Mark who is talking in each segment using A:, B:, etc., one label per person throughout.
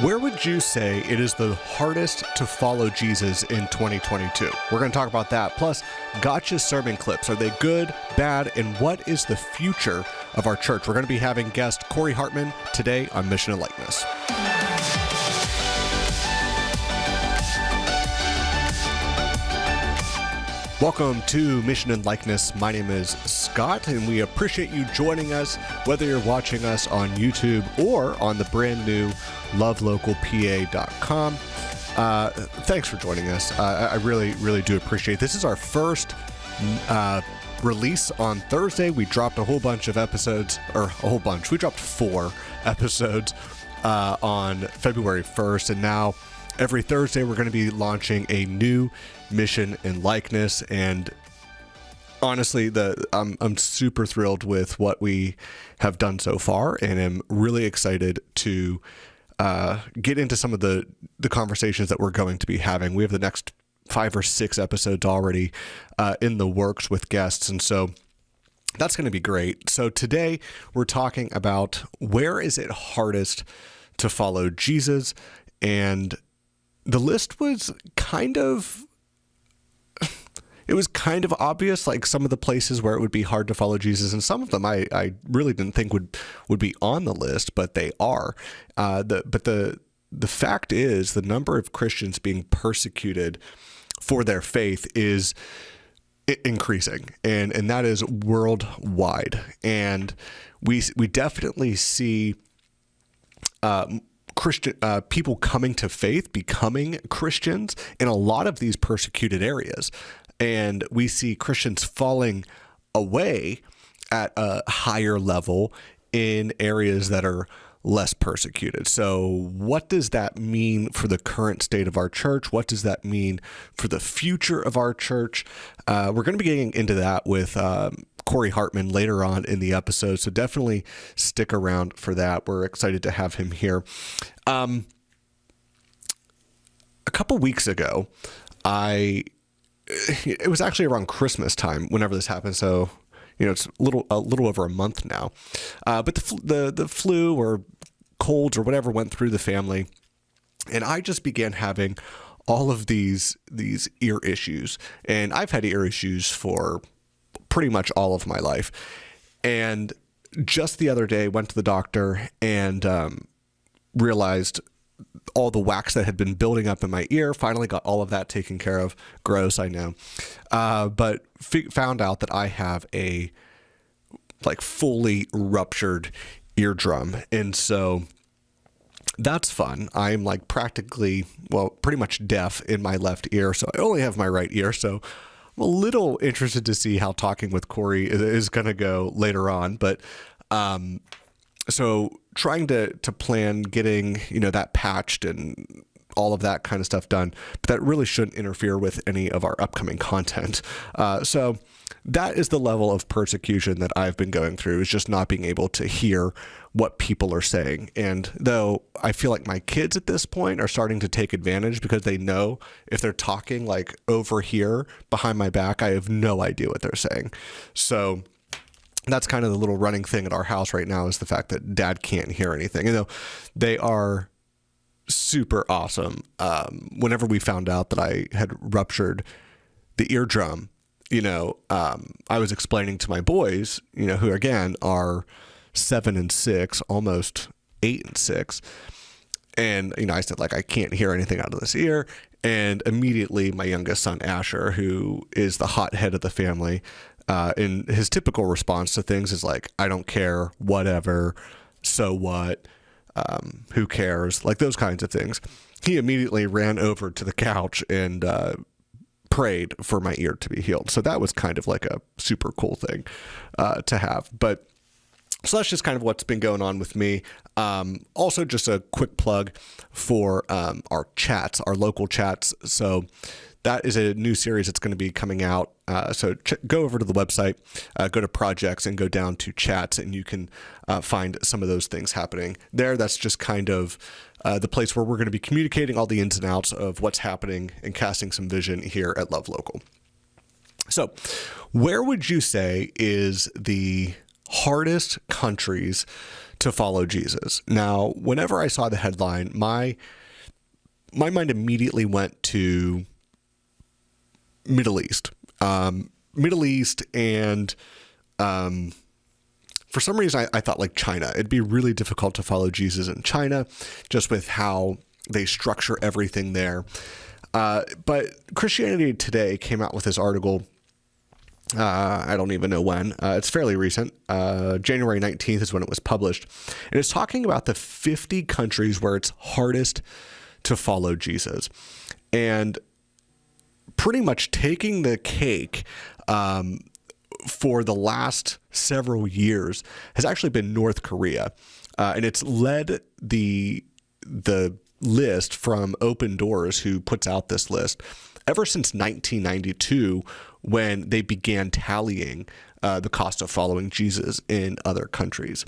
A: Where would you say it is the hardest to follow Jesus in 2022? We're going to talk about that. Plus, gotcha sermon clips. Are they good, bad, and what is the future of our church? We're going to be having guest Cory Hartman today on Mission and Likeness. Welcome to Mission and Likeness. My name is Scott, and we appreciate you joining us, whether you're watching us on YouTube or on the brand new loveLocalPA.com. Thanks for joining us. I really do appreciate it. This is our first release on Thursday. We dropped a whole bunch of episodes, or a whole bunch. We dropped 4 episodes on February 1st, and now every Thursday we're going to be launching a new Mission and Likeness. And honestly, I'm super thrilled with what we have done so far, and am really excited to get into some of the conversations that we're going to be having. We have the next 5 or 6 episodes already in the works with guests, and so that's going to be great. So today we're talking about where is it hardest to follow Jesus, and the list was kind of obvious, like some of the places where it would be hard to follow Jesus, and some of them I really didn't think would be on the list, but they are. The fact is, the number of Christians being persecuted for their faith is increasing, and that is worldwide. And we definitely see Christian people coming to faith, becoming Christians in a lot of these persecuted areas. And we see Christians falling away at a higher level in areas that are less persecuted. So what does that mean for the current state of our church? What does that mean for the future of our church? We're going to be getting into that with Cory Hartman later on in the episode, so definitely stick around for that. We're excited to have him here. A couple weeks ago, it was actually around Christmas time whenever this happened, so it's a little over a month now. But the flu or colds or whatever went through the family, and I just began having all of these ear issues. And I've had ear issues for pretty much all of my life. And just the other day, went to the doctor and realized all the wax that had been building up in my ear. Finally got all of that taken care of. Gross, I know. But found out that I have a fully ruptured eardrum. And so that's fun. I'm pretty much deaf in my left ear. So I only have my right ear. So I'm a little interested to see how talking with Cory is going to go later on. But so trying to plan getting, that patched and all of that kind of stuff done, but that really shouldn't interfere with any of our upcoming content. So that is the level of persecution that I've been going through, is just not being able to hear what people are saying. And though I feel like my kids at this point are starting to take advantage, because they know if they're talking over here behind my back, I have no idea what they're saying. So that's kind of the little running thing at our house right now, is the fact that Dad can't hear anything. They are super awesome. Whenever we found out that I had ruptured the eardrum, I was explaining to my boys, who again are 7 and 6, almost 8 and 6. And, I said, I can't hear anything out of this ear. And immediately my youngest son, Asher, who is the hothead of the family, and his typical response to things is I don't care, whatever, so what, who cares, those kinds of things. He immediately ran over to the couch and prayed for my ear to be healed. So that was kind of a super cool thing to have. But so that's just kind of what's been going on with me. Also, just a quick plug for our chats, our local chats. So that is a new series that's going to be coming out. So go over to the website, go to projects, and go down to chats, and you can find some of those things happening there. That's just kind of the place where we're going to be communicating all the ins and outs of what's happening and casting some vision here at loveLocal. So where would you say is the hardest countries to follow Jesus. Now, whenever I saw the headline, my mind immediately went to Middle East. Middle East and for some reason I thought like China. It'd be really difficult to follow Jesus in China just with how they structure everything there. But Christianity Today came out with this article. I don't even know when. It's fairly recent. January 19th is when it was published. And it's talking about the 50 countries where it's hardest to follow Jesus. And pretty much taking the cake for the last several years has actually been North Korea. And it's led the list from Open Doors, who puts out this list, ever since 1992, when they began tallying the cost of following Jesus in other countries.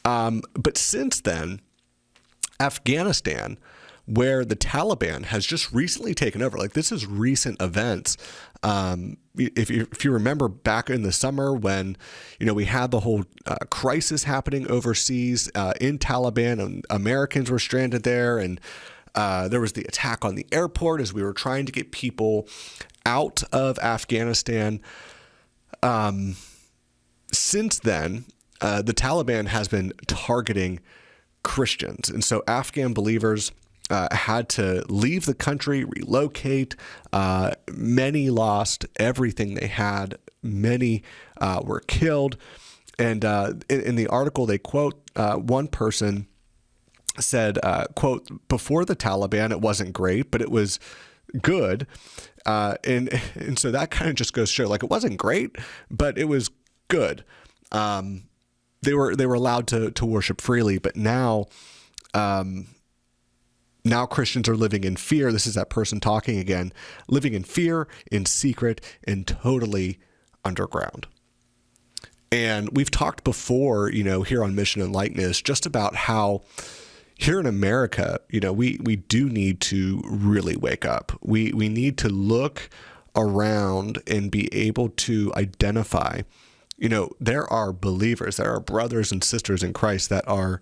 A: But since then, Afghanistan, where the Taliban has just recently taken over, like this is recent events. If you remember back in the summer when, we had the whole crisis happening overseas in Taliban, and Americans were stranded there, and there was the attack on the airport as we were trying to get people out of Afghanistan. Since then, the Taliban has been targeting Christians. And so Afghan believers had to leave the country, relocate. Many lost everything they had. Many were killed. And in the article, they quote one person said, quote, "Before the Taliban, it wasn't great, but it was good." And so that kind of just goes to show, like, it wasn't great, but it was good. They were allowed to worship freely, but now Christians are living in fear. This is that person talking again, living in fear, in secret, and totally underground. And we've talked before, here on Mission and Likeness, just about how here in America, we do need to really wake up. We need to look around and be able to identify, there are believers, there are brothers and sisters in Christ that are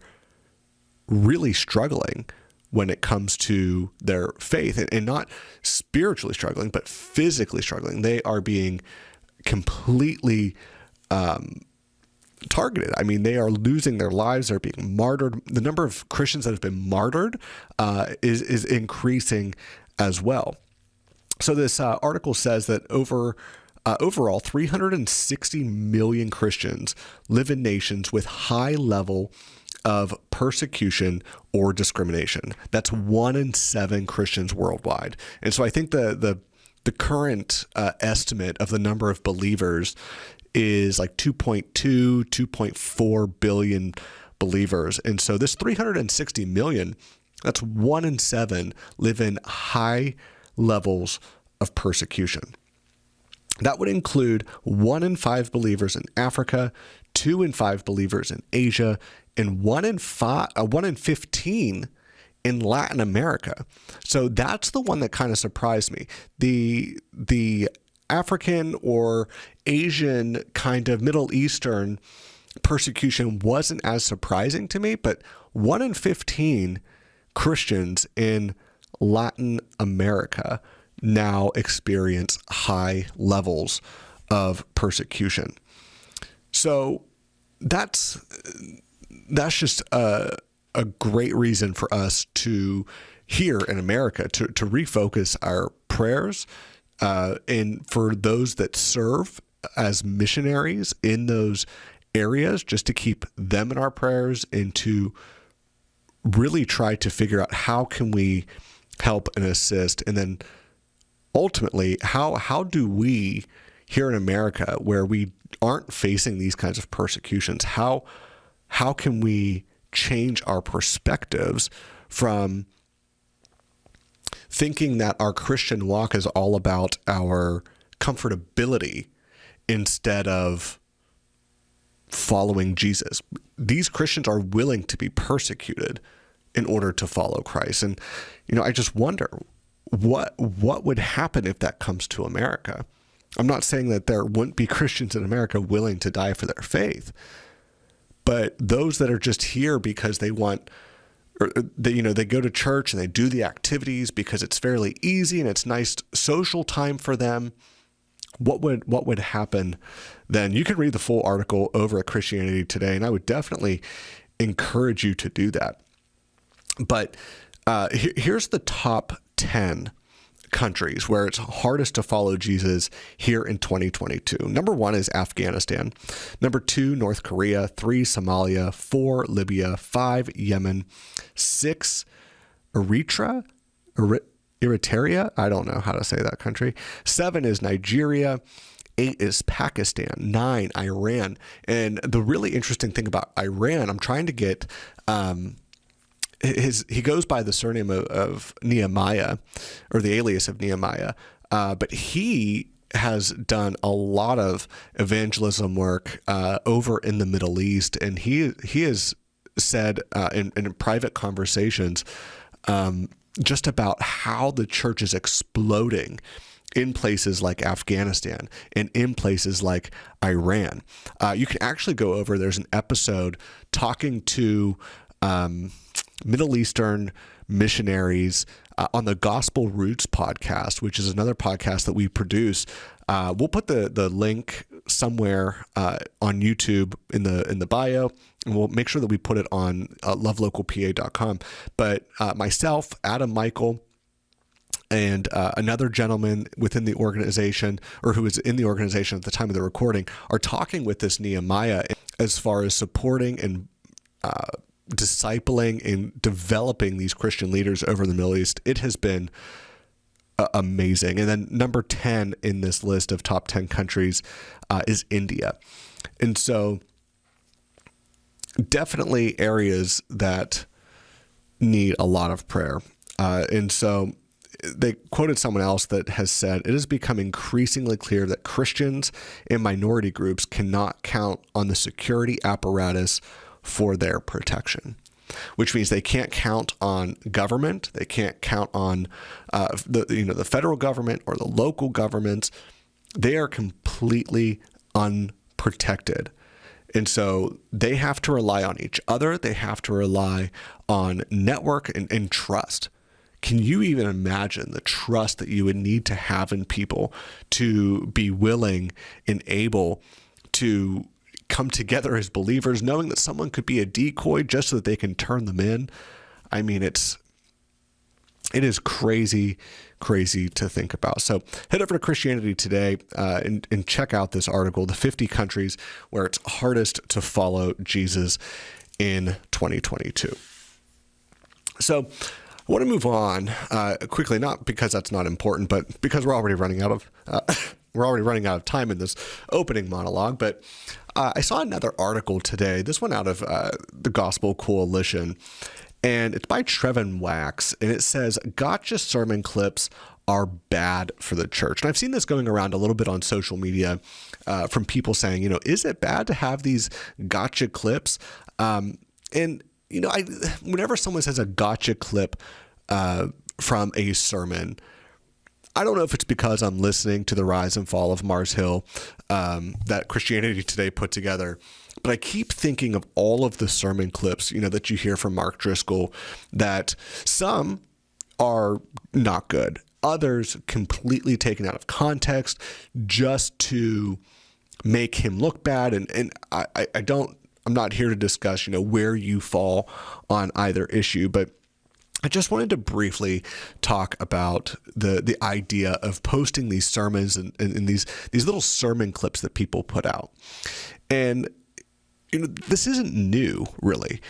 A: really struggling when it comes to their faith, and not spiritually struggling, but physically struggling. They are being completely targeted. I mean, they are losing their lives. They're being martyred. The number of Christians that have been martyred is increasing as well. So this article says that overall, 360 million Christians live in nations with high level of persecution or discrimination. That's 1 in 7 Christians worldwide. And so I think the current estimate of the number of believers is like 2.4 billion believers. And so this 360 million, that's 1 in 7 live in high levels of persecution. That would include 1 in 5 believers in Africa, 2 in 5 believers in Asia, and 1 in 15 in Latin America. So that's the one that kind of surprised me. The African or Asian kind of Middle Eastern persecution wasn't as surprising to me, but 1 in 15 Christians in Latin America now experience high levels of persecution. So that's just a great reason for us to, here in America, to refocus our prayers and for those that serve as missionaries in those areas, just to keep them in our prayers and to really try to figure out how can we help and assist. And then ultimately, how do we here in America, where we aren't facing these kinds of persecutions, how can we change our perspectives from thinking that our Christian walk is all about our comfortability instead of following Jesus? These Christians are willing to be persecuted in order to follow Christ. And, I just wonder what would happen if that comes to America. I'm not saying that there wouldn't be Christians in America willing to die for their faith, But those that are just here because they want, or they go to church and they do the activities because it's fairly easy and it's nice social time for them, what would happen then? You can read the full article over at Christianity Today, and I would definitely encourage you to do that. But here's the top 10 countries where it's hardest to follow Jesus here in 2022. Number 1 is Afghanistan. Number 2, North Korea. 3, Somalia. 4, Libya. 5, Yemen. 6, Eritrea. I don't know how to say that country. 7 is Nigeria. 8 is Pakistan. 9, Iran. And the really interesting thing about Iran, I'm trying to get he goes by the surname of Nehemiah, or the alias of Nehemiah, but he has done a lot of evangelism work over in the Middle East, and he has said in private conversations just about how the church is exploding in places like Afghanistan and in places like Iran. You can actually go over, there's an episode talking to Middle Eastern missionaries on the Gospel Roots podcast, which is another podcast that we produce. We'll put the link somewhere on YouTube in the bio, and we'll make sure that we put it on loveLocalPA.com. But myself, Adam Michael, and another gentleman within the organization, or who was in the organization at the time of the recording, are talking with this Nehemiah as far as supporting and discipling and developing these Christian leaders over in the Middle East. It has been amazing. And then number 10 in this list of top 10 countries is India. And so definitely areas that need a lot of prayer. And so they quoted someone else that has said, "It has become increasingly clear that Christians and minority groups cannot count on the security apparatus for their protection," which means they can't count on government. They can't count on the federal government or the local governments. They are completely unprotected. And so they have to rely on each other. They have to rely on network and trust. Can you even imagine the trust that you would need to have in people to be willing and able to come together as believers, knowing that someone could be a decoy just so that they can turn them in? I mean, it is crazy to think about. So head over to Christianity Today and check out this article, the 50 countries where it's hardest to follow Jesus in 2022. So I want to move on quickly, not because that's not important, but because we're already running out of time in this opening monologue. But I saw another article today, this one out of the Gospel Coalition, and it's by Trevin Wax, and it says, "Gotcha sermon clips are bad for the church." And I've seen this going around a little bit on social media from people saying, is it bad to have these gotcha clips? Whenever someone says a gotcha clip from a sermon, I don't know if it's because I'm listening to the rise and fall of Mars Hill that Christianity Today put together, but I keep thinking of all of the sermon clips, that you hear from Mark Driscoll, that some are not good, others completely taken out of context just to make him look bad. And I'm not here to discuss, where you fall on either issue, but I just wanted to briefly talk about the idea of posting these sermons and these little sermon clips that people put out. And, this isn't new, really.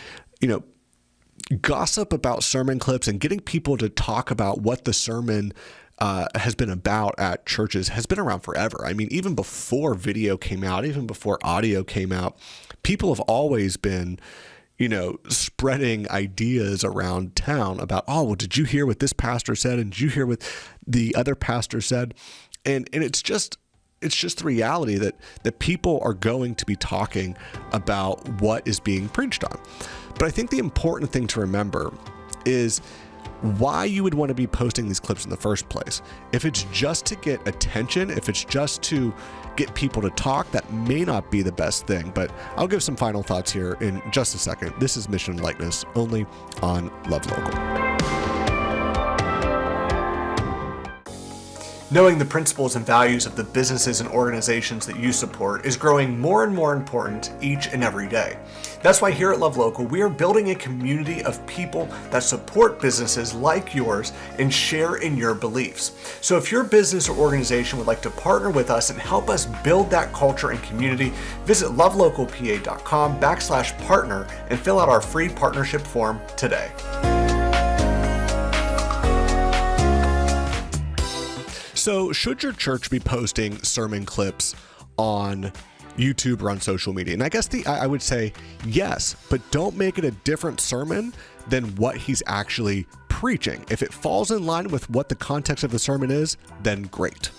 A: Gossip about sermon clips and getting people to talk about what the sermon has been about at churches has been around forever. I mean, even before video came out, even before audio came out, people have always been, spreading ideas around town about, did you hear what this pastor said? And did you hear what the other pastor said? And it's just the reality that people are going to be talking about what is being preached on. But I think the important thing to remember is why you would want to be posting these clips in the first place. If it's just to get attention, if it's just to get people to talk, that may not be the best thing. But I'll give some final thoughts here in just a second. This is Mission and Likeness, only on Love Local. Knowing the principles and values of the businesses and organizations that you support is growing more and more important each and every day. That's why here at loveLocal, we are building a community of people that support businesses like yours and share in your beliefs. So if your business or organization would like to partner with us and help us build that culture and community, visit lovelocalpa.com/partner and fill out our free partnership form today. So should your church be posting sermon clips on YouTube or on social media? And I guess I would say yes, but don't make it a different sermon than what he's actually preaching. If it falls in line with what the context of the sermon is, then great.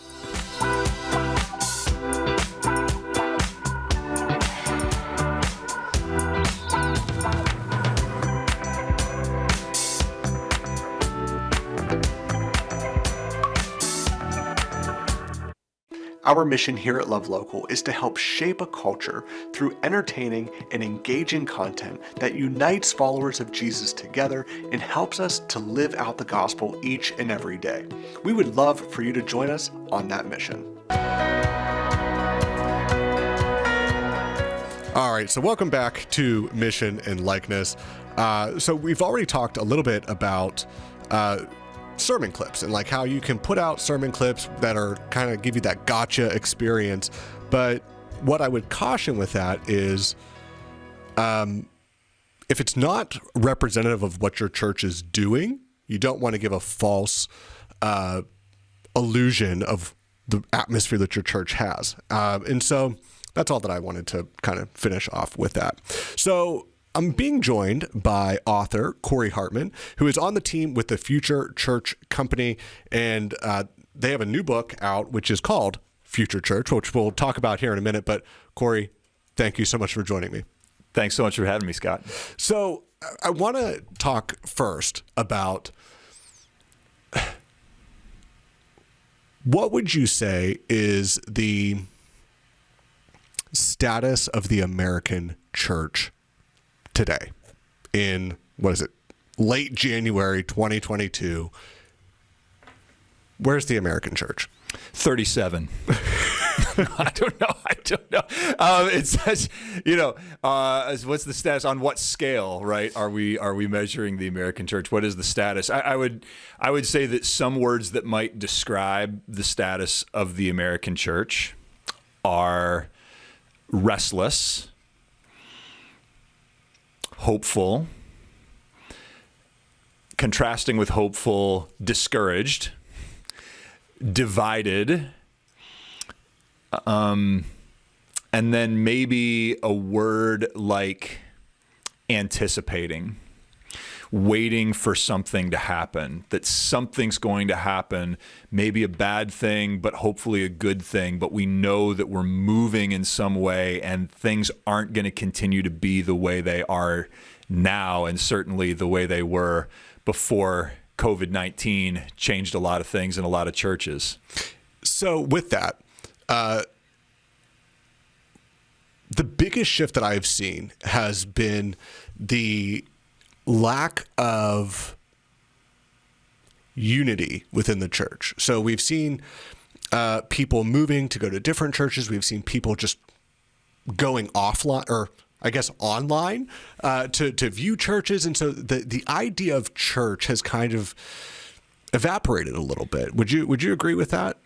A: Our mission here at loveLocal is to help shape a culture through entertaining and engaging content that unites followers of Jesus together and helps us to live out the gospel each and every day. We would love for you to join us on that mission. All right, so welcome back to Mission and Likeness. So we've already talked a little bit about sermon clips and like how you can put out sermon clips that are kind of give you that gotcha experience. But what I would caution with that is if it's not representative of what your church is doing, you don't want to give a false illusion of the atmosphere that your church has. And so that's all that I wanted to kind of finish off with that. So I'm being joined by author Cory Hartman, who is on the team with the Future Church Company, and they have a new book out, which is called Future Church, which we'll talk about here in a minute. But Cory, thank you so much for joining me.
B: Thanks so much for having me, Scott.
A: So I want to talk first about what would you say is the status of the American church today in, late January 2022? Where's the American church?
B: 37. I don't know. It says, what's the status on what scale, right? Are we measuring the American church? What is the status? I would say that some words that might describe the status of the American church are restless, hopeful, contrasting with hopeful, discouraged, divided, and then maybe a word like anticipating, waiting for something to happen, that something's going to happen, maybe a bad thing, but hopefully a good thing, but we know that we're moving in some way and things aren't going to continue to be the way they are now, and certainly the way they were before COVID-19 changed a lot of things in a lot of churches. So with that, the biggest shift that I've seen has been the lack of unity within the church. So we've seen people moving to go to different churches. We've seen people just going offline, or I guess online, to view churches. And so the idea of church has kind of evaporated a little bit. Would you agree with that?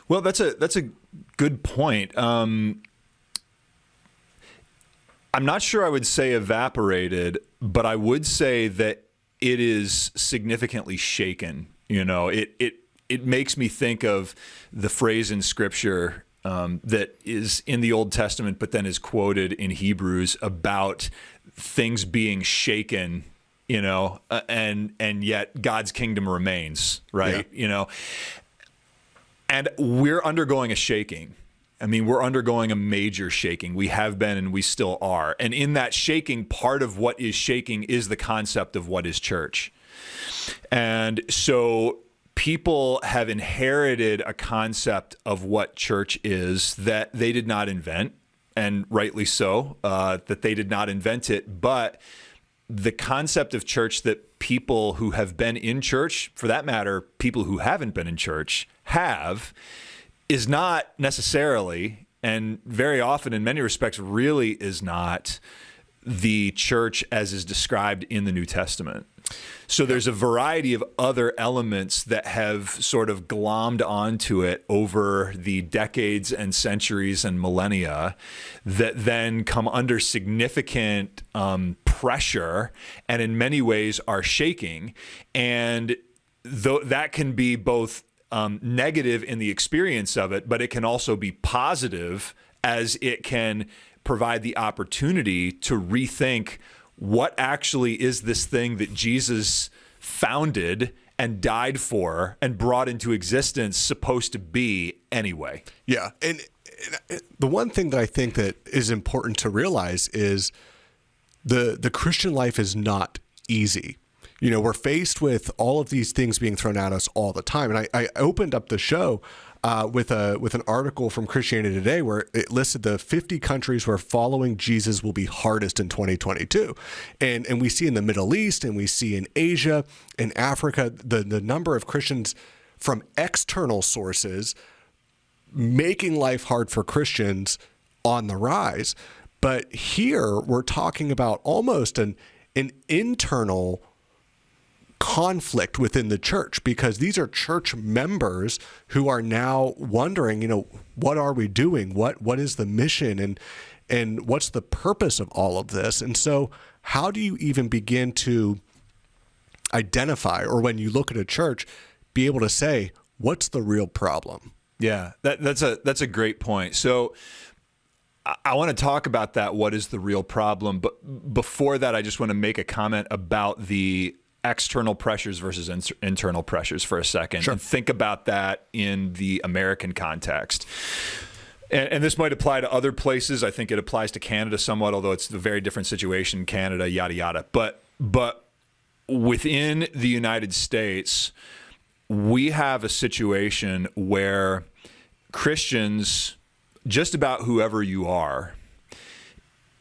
B: Well, that's a good point. I'm not sure I would say evaporated, but I would say that it is significantly shaken. It makes me think of the phrase in Scripture that is in the Old Testament, but then is quoted in Hebrews about things being shaken, and yet God's kingdom remains, right? Yeah. And we're undergoing a shaking. I mean, we're undergoing a major shaking. We have been and we still are. And in that shaking, part of what is shaking is the concept of what is church. And so people have inherited a concept of what church is that they did not invent, and rightly so, that they did not invent it. But the concept of church that people who have been in church, for that matter, people who haven't been in church have, is not necessarily, and very often in many respects really is not, the church as is described in the New Testament. So there's a variety of other elements that have sort of glommed onto it over the decades and centuries and millennia that then come under significant pressure and in many ways are shaking. And that can be both negative in the experience of it, but it can also be positive as it can provide the opportunity to rethink what actually is this thing that Jesus founded and died for and brought into existence supposed to be anyway.
A: Yeah. And the one thing that I think that is important to realize is the Christian life is not easy. You know, we're faced with all of these things being thrown at us all the time. And I opened up the show with an article from Christianity Today where it listed the 50 countries where following Jesus will be hardest in 2022. And we see in the Middle East and we see in Asia and Africa, the number of Christians from external sources making life hard for Christians on the rise. But here we're talking about almost an internal conflict within the church, because these are church members who are now wondering, you know, what are we doing? What is the mission and what's the purpose of all of this? And so how do you even begin to identify, or when you look at a church, be able to say, what's the real problem?
B: Yeah, that's a great point. So I want to talk about that. What is the real problem? But before that, I just want to make a comment about the external pressures versus internal pressures for a second.
A: Sure.
B: And think about that in the American context. And this might apply to other places. I think it applies to Canada somewhat, although it's a very different situation, Canada, yada, yada. But within the United States, we have a situation where Christians, just about whoever you are,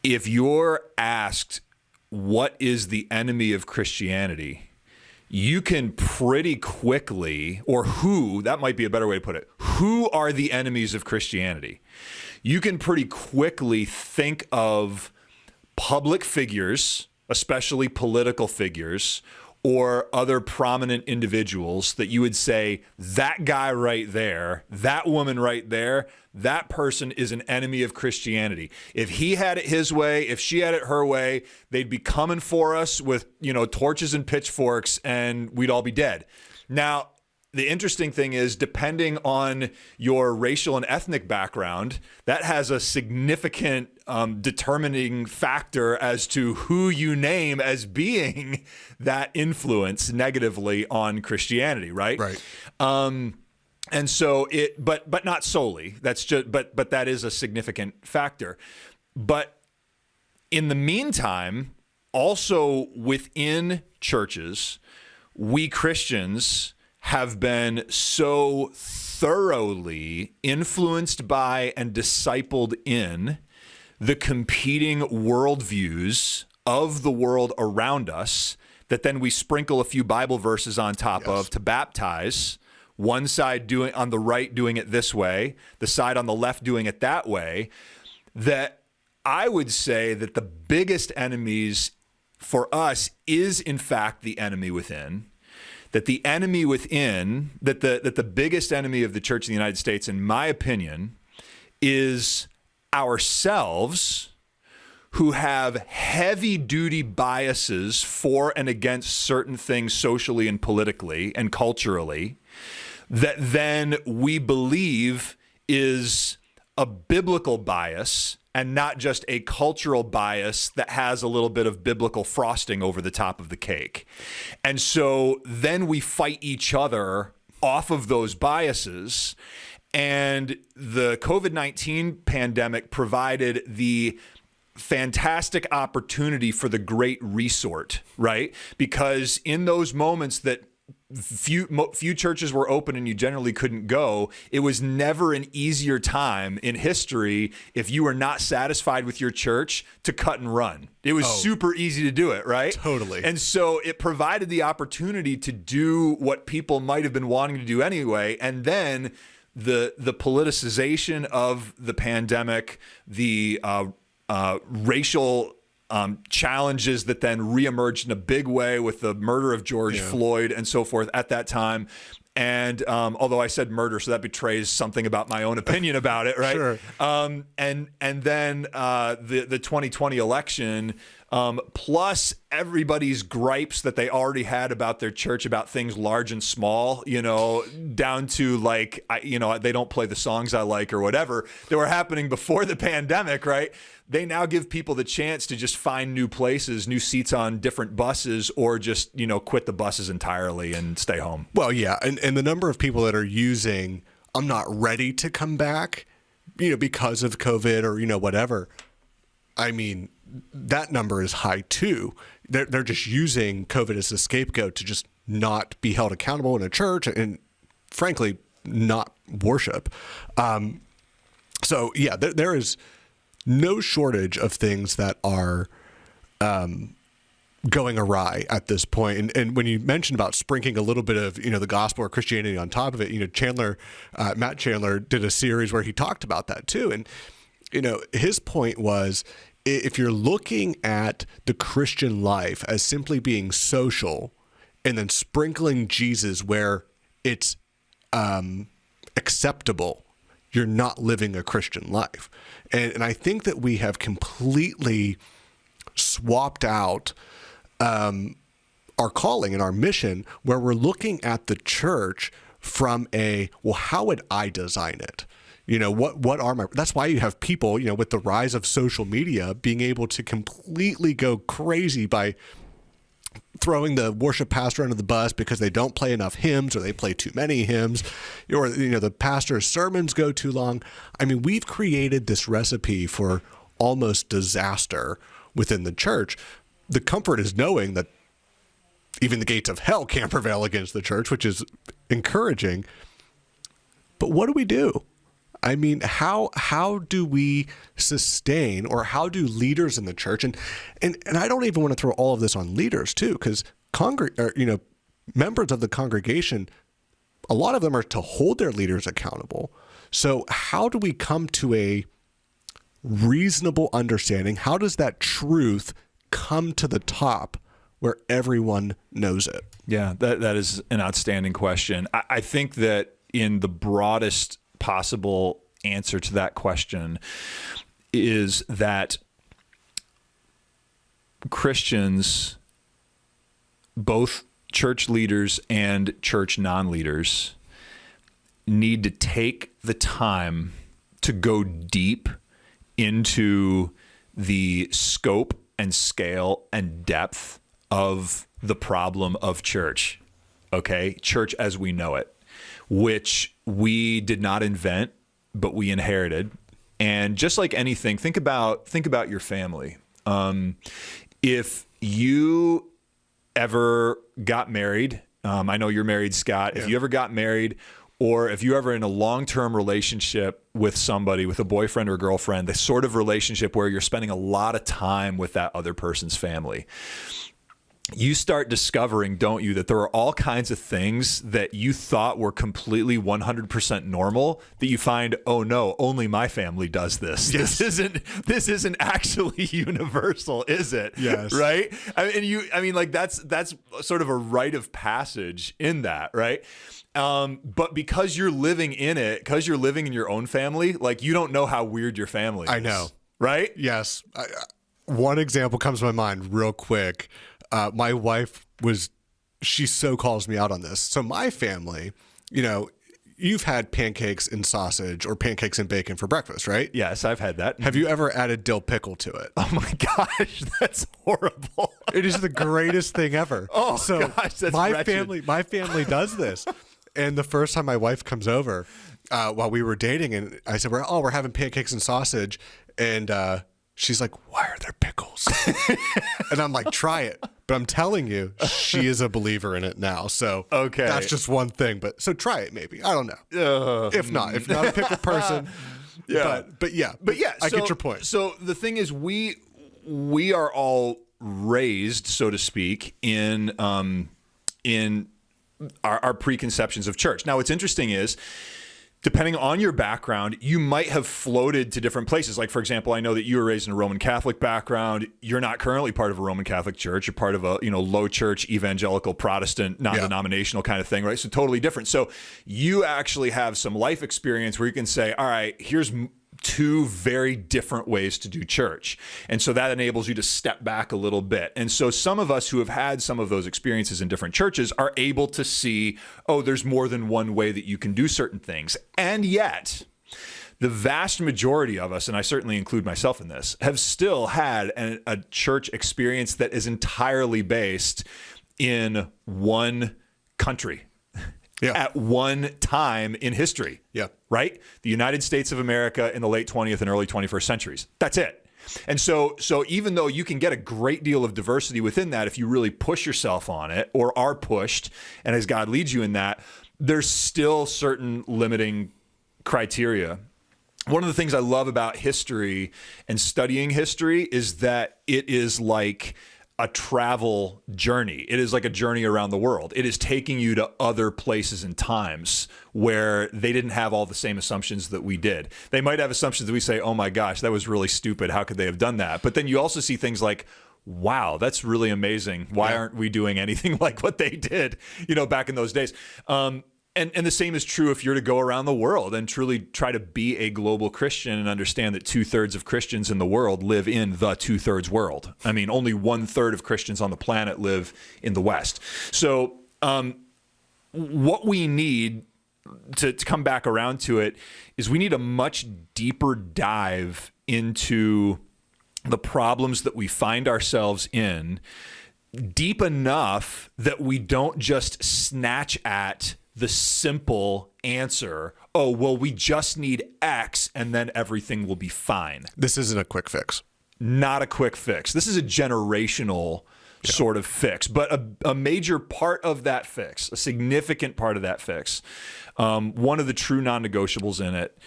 B: if you're asked, what is the enemy of Christianity, you can pretty quickly, or who, that might be a better way to put it, who are the enemies of Christianity? You can pretty quickly think of public figures, especially political figures, or other prominent individuals that you would say, that guy right there, that woman right there, that person is an enemy of Christianity. If he had it his way, if she had it her way, they'd be coming for us with, torches and pitchforks, and we'd all be dead. Now, the interesting thing is, depending on your racial and ethnic background, that has a significant determining factor as to who you name as being that influence negatively on Christianity, right?
A: Right.
B: And so but not solely. That's just, but that is a significant factor. But in the meantime, also within churches, we Christians have been so thoroughly influenced by and discipled in the competing worldviews of the world around us that then we sprinkle a few Bible verses on top of to baptize. One side doing on the right doing it this way, the side on the left doing it that way. That I would say that the biggest enemies for us is in fact the enemy within. That the enemy within, that the biggest enemy of the church in the United States, in my opinion, is ourselves, who have heavy-duty biases for and against certain things socially and politically and culturally, that then we believe is a biblical bias and not just a cultural bias that has a little bit of biblical frosting over the top of the cake. And so then we fight each other off of those biases. And the COVID-19 pandemic provided the fantastic opportunity for the great resort, right? Because in those moments that few churches were open and you generally couldn't go, it was never an easier time in history if you were not satisfied with your church to cut and run. It was super easy to do it, right?
A: Totally.
B: And so it provided the opportunity to do what people might have been wanting to do anyway. And then the politicization of the pandemic, the racial challenges that then reemerged in a big way with the murder of George Floyd and so forth at that time. And although I said murder, so that betrays something about my own opinion about it, right?
A: Sure.
B: And then the 2020 election, plus everybody's gripes that they already had about their church about things large and small, down to like, they don't play the songs I like or whatever that were happening before the pandemic, right? They now give people the chance to just find new places, new seats on different buses, or just, quit the buses entirely and stay home.
A: Well, yeah. And the number of people that are using, I'm not ready to come back, because of COVID or, whatever. I mean, that number is high too. They're just using COVID as a scapegoat to just not be held accountable in a church and frankly, not worship. So yeah, there is no shortage of things that are going awry at this point. And when you mentioned about sprinkling a little bit of, the gospel or Christianity on top of it, Matt Chandler did a series where he talked about that too. And, his point was, if you're looking at the Christian life as simply being social and then sprinkling Jesus where it's acceptable, you're not living a Christian life. And I think that we have completely swapped out our calling and our mission, where we're looking at the church from how would I design it? What are my, that's why you have people, with the rise of social media being able to completely go crazy by throwing the worship pastor under the bus because they don't play enough hymns or they play too many hymns, or, the pastor's sermons go too long. I mean, we've created this recipe for almost disaster within the church. The comfort is knowing that even the gates of hell can't prevail against the church, which is encouraging. But what do we do? I mean, how do we sustain, or how do leaders in the church, and I don't even want to throw all of this on leaders too, because members of the congregation, a lot of them are to hold their leaders accountable. So how do we come to a reasonable understanding? How does that truth come to the top where everyone knows it?
B: Yeah, that is an outstanding question. I think that in the broadest possible answer to that question is that Christians, both church leaders and church non-leaders, need to take the time to go deep into the scope and scale and depth of the problem of church, okay? Church as we know it, which we did not invent, but we inherited. And just like anything, think about your family. If you ever got married, I know you're married, Scott. Yeah. If you ever got married, or if you ever in a long-term relationship with somebody, with a boyfriend or girlfriend, the sort of relationship where you're spending a lot of time with that other person's family, you start discovering, don't you, that there are all kinds of things that you thought were completely 100% normal that you find, oh no, only my family does this. Yes. This isn't actually universal, is it?
A: Yes.
B: Right? That's sort of a rite of passage in that, right? But because you're living in it, because you're living in your own family, like, you don't know how weird your family is.
A: I know.
B: Right?
A: Yes. One example comes to my mind real quick. My wife she so calls me out on this. So my family, you've had pancakes and sausage or pancakes and bacon for breakfast, right?
B: Yes, I've had that.
A: Have you ever added dill pickle to it?
B: Oh my gosh, that's horrible.
A: It is the greatest thing ever.
B: Oh so gosh, that's wretched.
A: My family does this. And the first time my wife comes over, while we were dating, and I said, we're having pancakes and sausage. And She's like, why are there pickles? And I'm like, try it. But I'm telling you, she is a believer in it now. So
B: Okay.
A: that's just one thing. But so try it maybe. I don't know. If not a pickle person.
B: Yeah.
A: But yeah, I get your point.
B: So the thing is, we are all raised, so to speak, in our preconceptions of church. Now, what's interesting is, depending on your background, you might have floated to different places. Like, for example, I know that you were raised in a Roman Catholic background. You're not currently part of a Roman Catholic church. You're part of a, low church, evangelical, Protestant, non-denominational kind of thing, right? So totally different. So you actually have some life experience where you can say, all right, here's two very different ways to do church. And so that enables you to step back a little bit. And so some of us who have had some of those experiences in different churches are able to see, oh, there's more than one way that you can do certain things. And yet, the vast majority of us, and I certainly include myself in this, have still had a church experience that is entirely based in one country. At one time in history.
A: Yeah.
B: Right? The United States of America in the late 20th and early 21st centuries. That's it. And so even though you can get a great deal of diversity within that, if you really push yourself on it or are pushed, and as God leads you in that, there's still certain limiting criteria. One of the things I love about history and studying history is that it is like a travel journey. It is like a journey around the world. It is taking you to other places and times where they didn't have all the same assumptions that we did. They might have assumptions that we say, oh my gosh, that was really stupid. How could they have done that? But then you also see things like, wow, that's really amazing. Why aren't we doing anything like what they did, back in those days? And the same is true if you're to go around the world and truly try to be a global Christian and understand that 2/3 of Christians in the world live in the 2/3 world. I mean, only 1/3 of Christians on the planet live in the West. So what we need to come back around to it is we need a much deeper dive into the problems that we find ourselves in, deep enough that we don't just snatch at the simple answer, oh, well, we just need X and then everything will be fine.
A: This isn't a quick fix.
B: Not a quick fix. This is a generational sort of fix, but a major part of that fix, a significant part of that fix, one of the true non-negotiables in it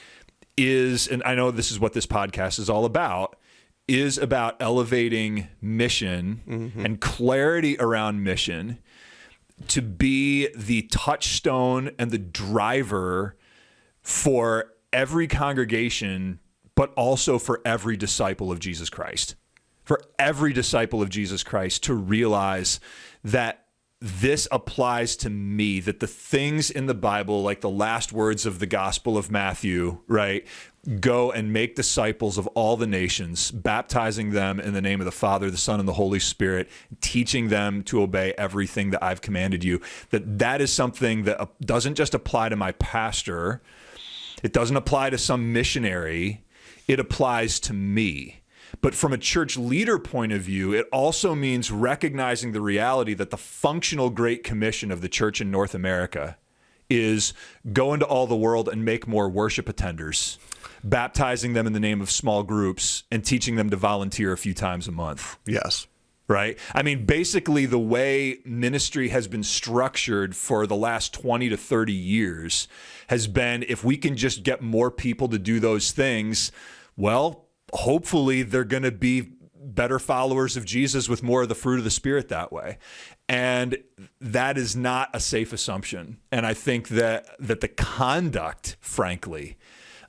B: is, and I know this is what this podcast is all about, is about elevating mission and clarity around mission to be the touchstone and the driver for every congregation, but also for every disciple of Jesus Christ. For every disciple of Jesus Christ to realize that this applies to me, that the things in the Bible, like the last words of the Gospel of Matthew, right? Go and make disciples of all the nations, baptizing them in the name of the Father, the Son, and the Holy Spirit, teaching them to obey everything that I've commanded you. That is something that doesn't just apply to my pastor. It doesn't apply to some missionary. It applies to me. But from a church leader point of view, it also means recognizing the reality that the functional Great Commission of the church in North America is go into all the world and make more worship attenders, baptizing them in the name of small groups and teaching them to volunteer a few times a month.
A: Yes.
B: Right? I mean, basically the way ministry has been structured for the last 20 to 30 years has been, if we can just get more people to do those things, well, hopefully they're going to be better followers of Jesus with more of the fruit of the Spirit that way. And that is not a safe assumption. And I think that the conduct, frankly,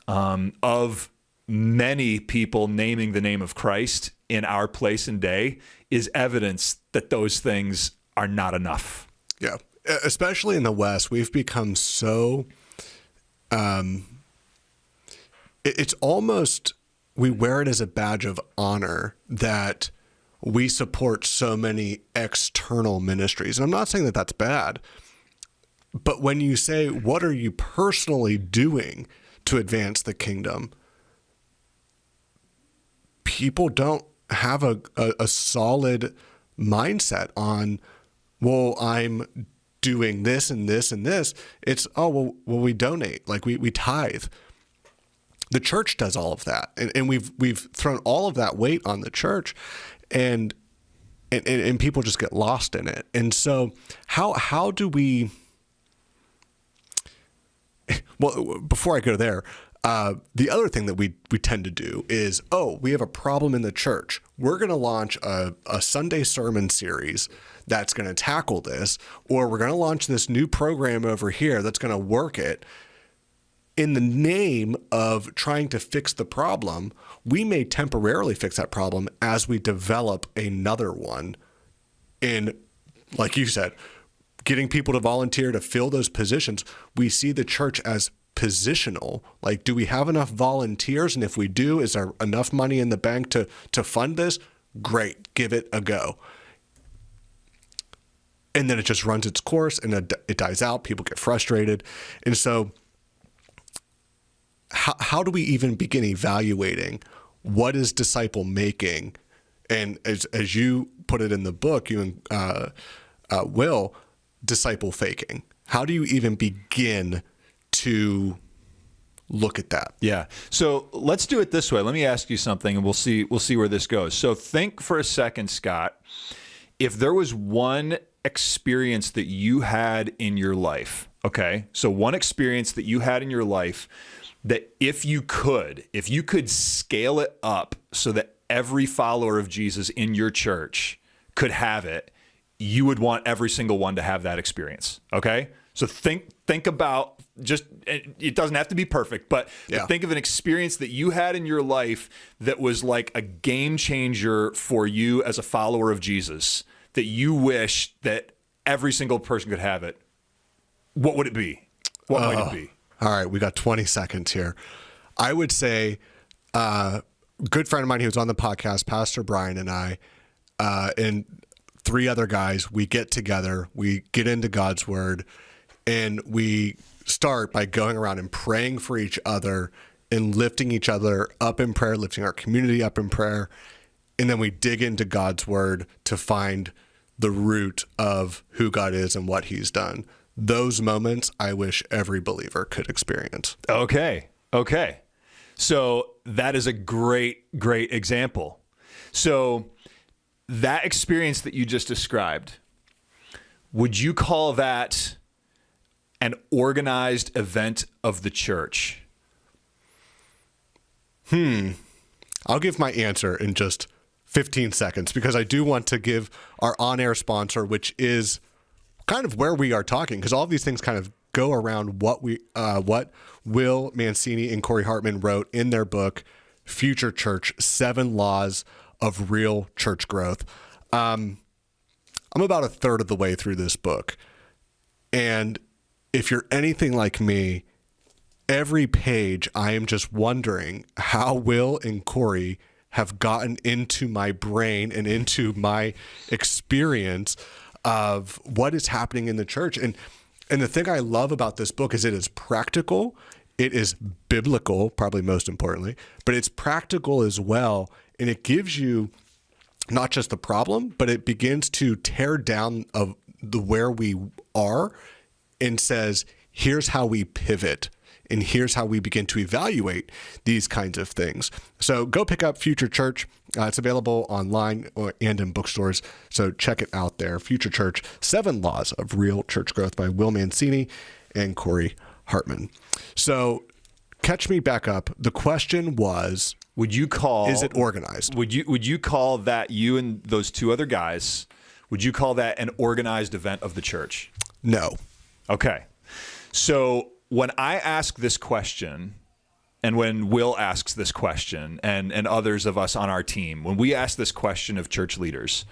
B: of many people naming the name of Christ in our place and day is evidence that those things are not enough.
A: Yeah. Especially in the West, we've become so, it's almost, we wear it as a badge of honor that we support so many external ministries. And I'm not saying that that's bad, but when you say, what are you personally doing to advance the kingdom? People don't have a solid mindset on, well, I'm doing this and this and this. It's, oh, well we donate, like we tithe. The church does all of that, and we've thrown all of that weight on the church, and people just get lost in it. And so how do we? Well, before I go there, the other thing that we tend to do is, we have a problem in the church. We're going to launch a Sunday sermon series that's going to tackle this, or we're going to launch this new program over here that's going to work it. In the name of trying to fix the problem, we may temporarily fix that problem as we develop another one. And like you said, getting people to volunteer to fill those positions, we see the church as positional. Like, do we have enough volunteers? And if we do, is there enough money in the bank to fund this? Great, give it a go. And then it just runs its course and it dies out. People get frustrated. And so how do we even begin evaluating what is disciple making? And as you put it in the book, you and Will, disciple faking. How do you even begin to look at that?
B: Yeah. So let's do it this way. Let me ask you something, and we'll see where this goes. So think for a second, Scott, if there was one experience that you had in your life, okay? So one experience that you had in your life that if you could scale it up so that every follower of Jesus in your church could have it, you would want every single one to have that experience. Okay. So think about, just, it doesn't have to be perfect, but think of an experience that you had in your life that was like a game changer for you as a follower of Jesus, that you wish that every single person could have it. What would it be? What might it be?
A: All right, we got 20 seconds here. I would say a good friend of mine who was on the podcast, Pastor Brian, and I, and 3 other guys, we get together, we get into God's word, and we start by going around and praying for each other and lifting each other up in prayer, lifting our community up in prayer. And then we dig into God's word to find the root of who God is and what he's done. Those moments I wish every believer could experience.
B: Okay. So that is a great example. So that experience that you just described, would you call that an organized event of the church?
A: I'll give my answer in just 15 seconds because I do want to give our on-air sponsor, which is kind of where we are talking, because all of these things kind of go around what Will Mancini and Cory Hartman wrote in their book, Future Church, 7 Laws of Real Church Growth. I'm about a third of the way through this book. And if you're anything like me, every page I am just wondering how Will and Cory have gotten into my brain and into my experience of what is happening in the church. And the thing I love about this book is it is practical, it is biblical, probably most importantly, but it's practical as well. And it gives you not just the problem, but it begins to tear down of the where we are and says, here's how we pivot. And here's how we begin to evaluate these kinds of things. So go pick up Future Church. It's available online and in bookstores. So check it out there. Future Church, 7 Laws of Real Church Growth by Will Mancini and Cory Hartman. So catch me back up. The question was, is it organized?
B: Would you call that, you and those 2 other guys, would you call that an organized event of the church?
A: No.
B: Okay. So when I ask this question, and when Will asks this question, and others of us on our team, when we ask this question of church leaders,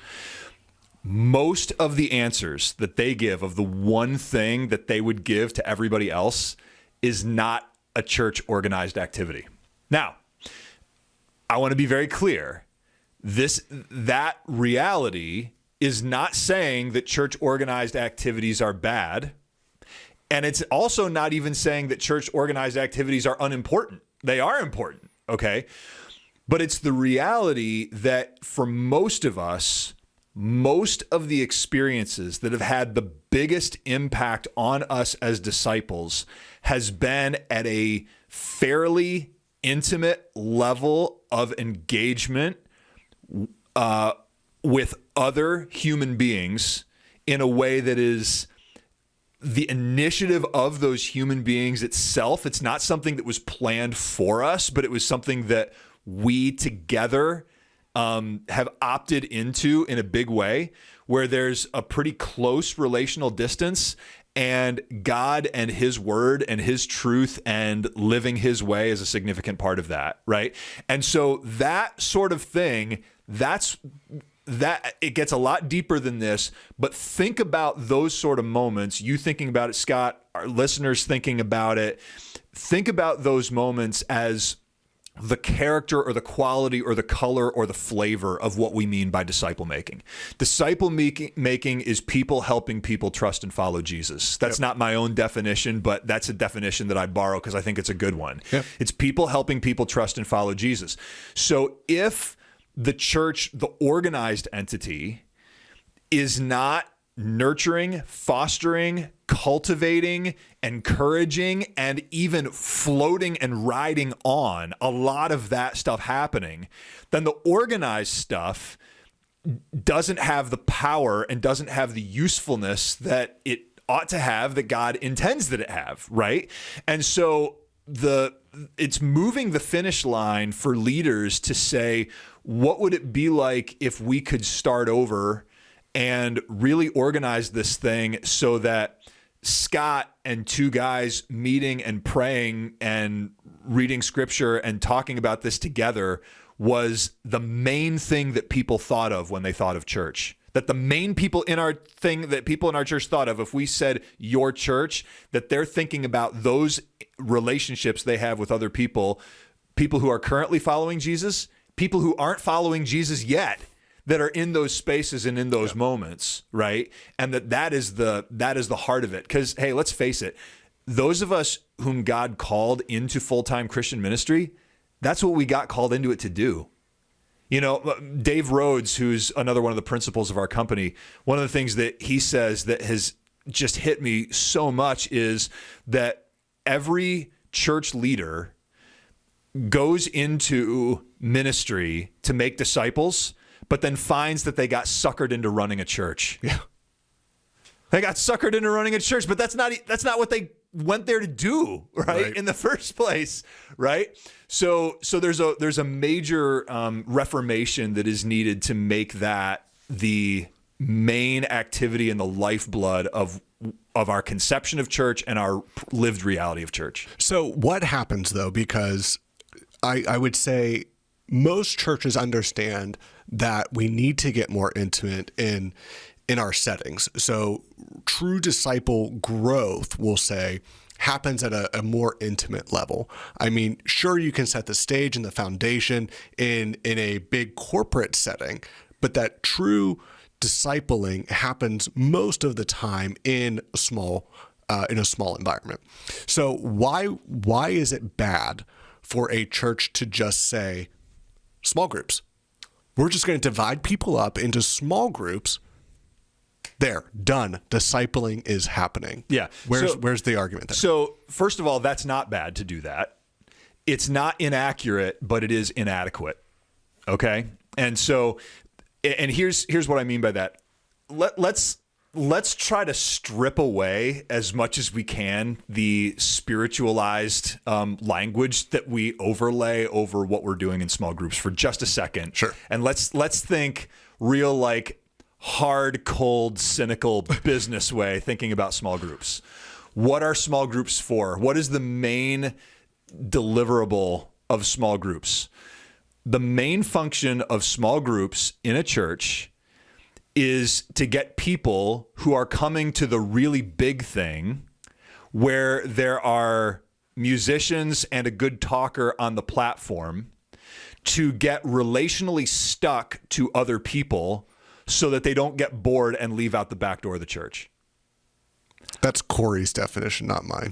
B: most of the answers that they give of the one thing that they would give to everybody else is not a church organized activity. Now, I want to be very clear. That reality is not saying that church organized activities are bad. And it's also not even saying that church organized activities are unimportant. They are important, okay? But it's the reality that for most of us, most of the experiences that have had the biggest impact on us as disciples has been at a fairly intimate level of engagement with other human beings in a way that is the initiative of those human beings itself. It's not something that was planned for us, but it was something that we together have opted into in a big way, where there's a pretty close relational distance, and God and his word and his truth and living his way is a significant part of that, right? And so that sort of thing, that it gets a lot deeper than this, but think about those sort of moments. You thinking about it, Scott, our listeners thinking about it. Think about those moments as the character or the quality or the color or the flavor of what we mean by disciple making. Disciple making is people helping people trust and follow Jesus. That's not my own definition, but that's a definition that I borrow because I think it's a good one. Yep. It's people helping people trust and follow Jesus. So if the church, the organized entity, is not nurturing, fostering, cultivating, encouraging, and even floating and riding on a lot of that stuff happening, then the organized stuff doesn't have the power and doesn't have the usefulness that it ought to have, that God intends that it have, right? And so it's moving the finish line for leaders to say, what would it be like if we could start over and really organize this thing so that Scott and two guys meeting and praying and reading scripture and talking about this together was the main thing that people thought of when they thought of church? That the main people in our church thought of, if we said your church, that they're thinking about those relationships they have with other people who are currently following Jesus, people who aren't following Jesus yet, that are in those spaces and in those moments, right? And that is the heart of it. Because, hey, let's face it, those of us whom God called into full-time Christian ministry, that's what we got called into it to do. You know, Dave Rhodes, who's another one of the principals of our company, one of the things that he says that has just hit me so much is that every church leader goes into ministry to make disciples, but then finds that they got suckered into running a church.
A: Yeah.
B: They got suckered into running a church, but that's not what they went there to do, right? In the first place, right? So there's a major reformation that is needed to make that the main activity and the lifeblood of our conception of church and our lived reality of church.
A: So what happens though? Because I would say most churches understand that we need to get more intimate in our settings. So true disciple growth, we'll say, happens at a more intimate level. I mean, sure, you can set the stage and the foundation in a big corporate setting, but that true discipling happens most of the time in a small environment. So why is it bad for a church to just say small groups? We're just going to divide people up into small groups. There, done. Discipling is happening.
B: Yeah.
A: Where's the argument there?
B: So first of all, that's not bad to do that. It's not inaccurate, but it is inadequate. Okay. And so, and here's what I mean by that. Let's try to strip away as much as we can the spiritualized language that we overlay over what we're doing in small groups for just a second.
A: Sure.
B: And let's think real, like, hard, cold, cynical business way thinking about small groups. What are small groups for? What is the main deliverable of small groups? The main function of small groups in a church is to get people who are coming to the really big thing, where there are musicians and a good talker on the platform, to get relationally stuck to other people so that they don't get bored and leave out the back door of the church.
A: That's Cory's definition, not mine.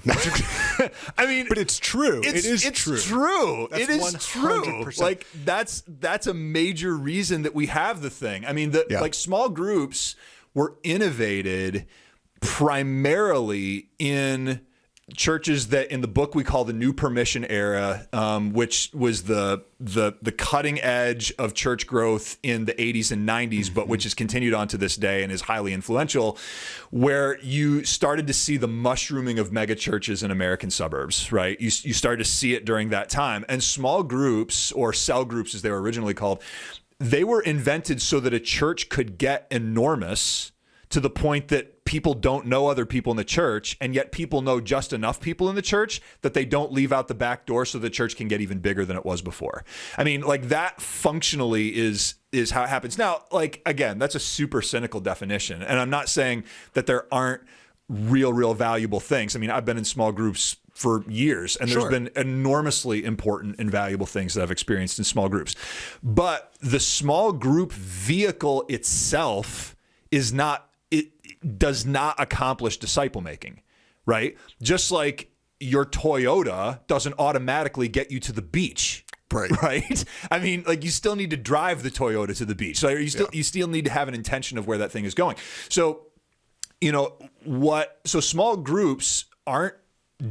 B: I mean,
A: but it's true. It's
B: true.
A: That's
B: it is
A: 100%.
B: True. Like that's a major reason that we have the thing. I mean, like small groups were innovated primarily in churches that in the book we call the New Permission era, which was the cutting edge of church growth in the 80s and 90s, but which has continued on to this day and is highly influential, where you started to see the mushrooming of mega churches in American suburbs, right? You started to see it during that time. And small groups, or cell groups as they were originally called, they were invented so that a church could get enormous to the point that people don't know other people in the church, and yet people know just enough people in the church that they don't leave out the back door so the church can get even bigger than it was before. I mean, like, that functionally is how it happens. Now, like, again, that's a super cynical definition, and I'm not saying that there aren't real valuable things. I mean, I've been in small groups for years, and there's been enormously important and valuable things that I've experienced in small groups. But the small group vehicle itself does not accomplish disciple making, right? Just like your Toyota doesn't automatically get you to the beach. Right. I mean, like, you still need to drive the Toyota to the beach. So you still need to have an intention of where that thing is going. So, so small groups aren't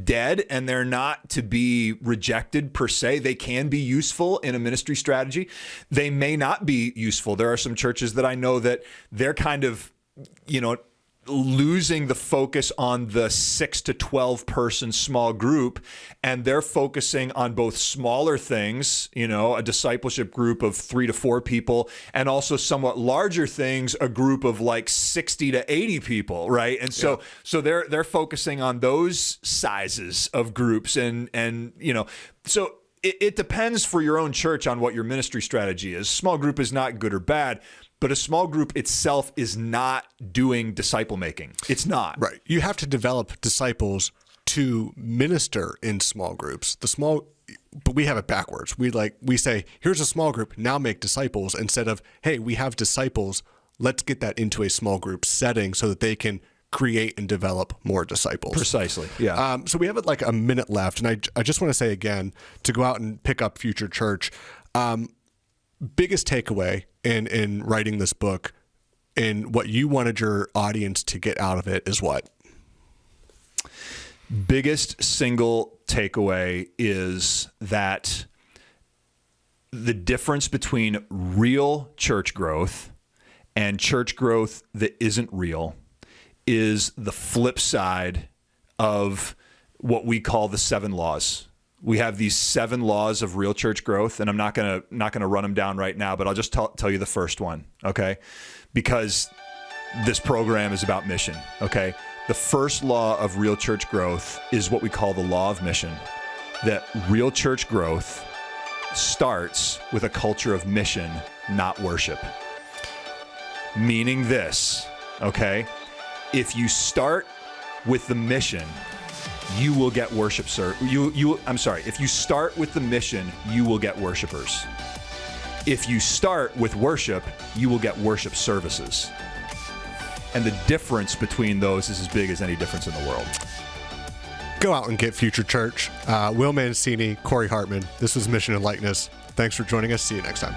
B: dead, and they're not to be rejected per se. They can be useful in a ministry strategy. They may not be useful. There are some churches that I know that they're kind of, losing the focus on the 6 to 12 person small group, and they're focusing on both smaller things, a discipleship group of 3 to 4 people, and also somewhat larger things, a group of like 60 to 80 people, right? And so they're focusing on those sizes of groups, and so it depends for your own church on what your ministry strategy is. Small group is not good or bad, but a small group itself is not doing disciple making. It's not.
A: Right. You have to develop disciples to minister in small groups. But we have it backwards. We say, here's a small group, now make disciples, instead of, hey, we have disciples, let's get that into a small group setting so that they can create and develop more disciples.
B: Precisely. Yeah.
A: So we have like a minute left, and I just want to say again, to go out and pick up Future Church, biggest takeaway in writing this book and what you wanted your audience to get out of it is what?
B: Biggest single takeaway is that the difference between real church growth and church growth that isn't real is the flip side of what we call the 7 laws. We have these 7 laws of real church growth, and I'm not gonna run them down right now, but I'll just tell you the first one, okay? Because this program is about mission, okay? The first law of real church growth is what we call the law of mission, that real church growth starts with a culture of mission, not worship. Meaning this, okay? If you start with the mission, you will get worship, sir. If you start with the mission, you will get worshipers. If you start with worship, you will get worship services. And the difference between those is as big as any difference in the world.
A: Go out and get Future Church. Will Mancini, Cory Hartman. This was Mission and Likeness. Thanks for joining us. See you next time.